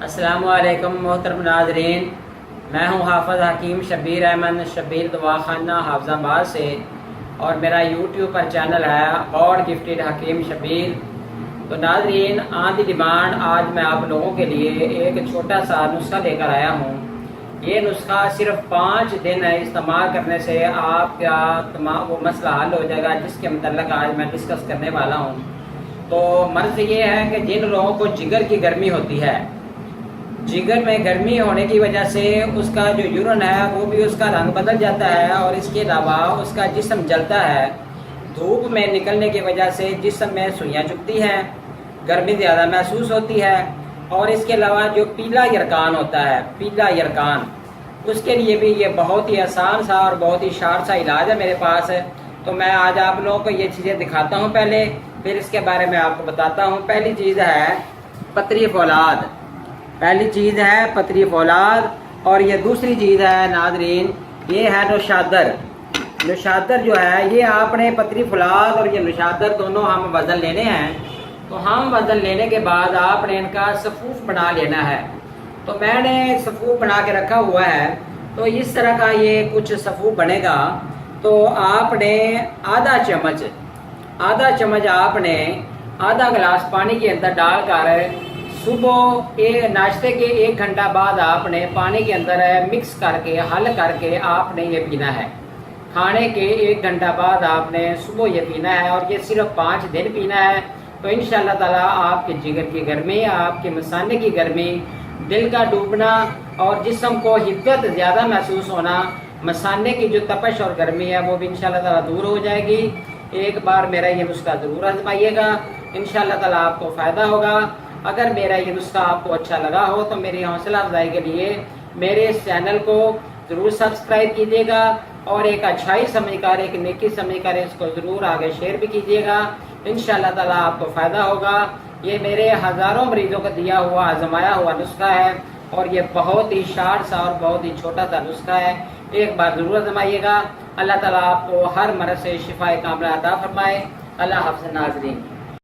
السلام علیکم محترم ناظرین، میں ہوں حافظ حکیم شبیر احمد شبیر دوا خانہ حافظ آباد سے، اور میرا یوٹیوب پر چینل ہے گاڈ گفٹیڈ حکیم شبیر۔ تو ناظرین، آن دی ڈیمانڈ آج میں آپ لوگوں کے لیے ایک چھوٹا سا نسخہ لے کر آیا ہوں۔ یہ نسخہ صرف 5 دن استعمال کرنے سے آپ کا تمام وہ مسئلہ حل ہو جائے گا، جس کے متعلق آج میں ڈسکس کرنے والا ہوں۔ تو مرض یہ ہے کہ جن لوگوں کو جگر کی گرمی ہوتی ہے، جگر میں گرمی ہونے کی وجہ سے اس کا جو یورین ہے وہ بھی اس کا رنگ بدل جاتا ہے، اور اس کے علاوہ اس کا جسم جلتا ہے۔ دھوپ میں نکلنے کی وجہ سے جسم میں سوئیاں چبھتی ہیں، گرمی زیادہ محسوس ہوتی ہے، اور اس کے علاوہ جو پیلا یرکان ہوتا ہے، پیلا یرکان، اس کے لیے بھی یہ بہت ہی آسان سا اور بہت ہی شارٹ سا علاج ہے میرے پاس۔ تو میں آج آپ لوگوں کو یہ چیزیں دکھاتا ہوں پہلے، پھر اس کے بارے میں آپ کو بتاتا ہوں۔ پہلی چیز ہے پتری فولاد، پہلی چیز ہے پتری فولاد، اور یہ دوسری چیز ہے ناظرین، یہ ہے نوشادر۔ نوشادر جو ہے، یہ آپ نے پتری فولاد اور یہ نوشادر دونوں ہم وزن لینے ہیں۔ تو ہم وزن لینے کے بعد آپ نے ان کا صفوف بنا لینا ہے۔ تو میں نے صفوف بنا کے رکھا ہوا ہے، تو اس طرح کا یہ کچھ صفوف بنے گا۔ تو آپ نے آدھا چمچ آپ نے آدھا گلاس پانی کے اندر ڈال کر صبح ناشتے کے 1 گھنٹہ بعد آپ نے پانی کے اندر مکس کر کے حل کر کے آپ نے یہ پینا ہے۔ کھانے کے 1 گھنٹہ بعد آپ نے صبح یہ پینا ہے، اور یہ صرف 5 دن پینا ہے۔ تو انشاءاللہ تعالیٰ آپ کے جگر کی گرمی، آپ کے مثانے کی گرمی، دل کا ڈوبنا اور جسم کو حدت زیادہ محسوس ہونا، مثانے کی جو تپش اور گرمی ہے وہ بھی انشاءاللہ تعالیٰ دور ہو جائے گی۔ ایک بار میرا یہ نسخہ ضرور آزمائیے گا، انشاءاللہ تعالیٰ آپ کو فائدہ ہوگا۔ اگر میرا یہ نسخہ آپ کو اچھا لگا ہو تو میری حوصلہ افزائی کے لیے میرے اس چینل کو ضرور سبسکرائب کیجیے گا، اور ایک اچھائی سمجھ کر، ایک نیکی سمجھ کر اس کو ضرور آگے شیئر بھی کیجیے گا۔ انشاءاللہ تعالیٰ آپ کو فائدہ ہوگا۔ یہ میرے ہزاروں مریضوں کو دیا ہوا آزمایا ہوا نسخہ ہے، اور یہ بہت ہی شارٹ سا اور بہت ہی چھوٹا سا نسخہ ہے۔ ایک بار ضرور آزمائیے گا۔ اللہ تعالیٰ آپ کو ہر مرض سے شفا کاملہ عطا فرمائے۔ اللہ حافظ ناظرین۔